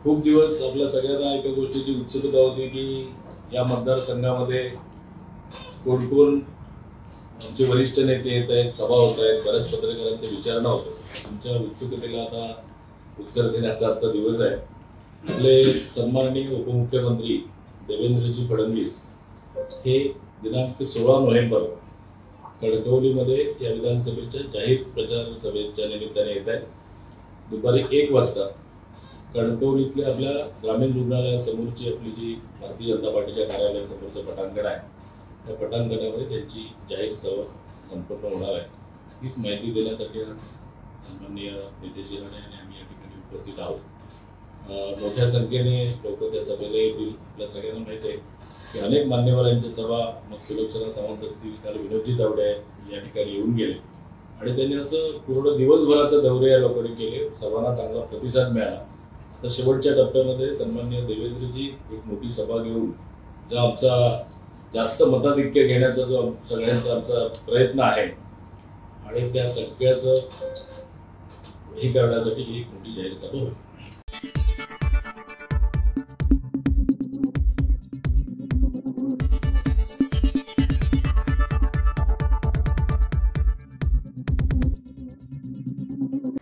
खूप दिवस आपल्या सगळ्यांना एका गोष्टीची उत्सुकता होती की या मतदारसंघामध्ये कोण कोण आमचे वरिष्ठ नेते येत आहेत, सभा होत आहेत, बऱ्याच पत्रकारांचे विचारणा होतं. तुमच्या उत्सुकतेला आता उत्तर देण्याचा आजचा दिवस आहे. आपले सन्माननीय उपमुख्यमंत्री देवेंद्रजी फडणवीस हे दिनांक 16 नोव्हेंबर कणकवलीमध्ये या विधानसभेच्या जाहीर प्रचार सभेच्या निमित्ताने येत आहेत. दुपारी 1 वाजता कणकवलीतल्या आपल्या ग्रामीण रुग्णालयासमोरची आपली जी भारतीय जनता पार्टीच्या कार्यालयासमोरचं पटांगण आहे, त्या पटांगणामध्ये त्यांची जाहीर सभा संपन्न होणार आहे. हीच माहिती देण्यासाठी आज सन्माननीय नितेश राणे आणि आम्ही या ठिकाणी उपस्थित आहोत. मोठ्या संख्येने लोक त्या सभेला येतील. आपल्या सगळ्यांना माहिती आहे की अनेक मान्यवरांच्या सभा, मग सुलक्षणा सावंत असतील, काल विनोदजी तावडे या ठिकाणी येऊन गेले आणि त्यांनी असं पूर्ण दिवसभराचे दौरे या लोकांनी केले. सभांना चांगला प्रतिसाद मिळाला. आता शेवटच्या टप्प्यामध्ये सन्माननीय देवेंद्रजी एक मोठी सभा घेऊन जो आमचा जास्त मताधिक्य घेण्याचा जो सगळ्यांचा आमचा प्रयत्न आहे आणि त्या सगळ्याचं हे करण्यासाठी एक मोठी जाहीर सभा होईल.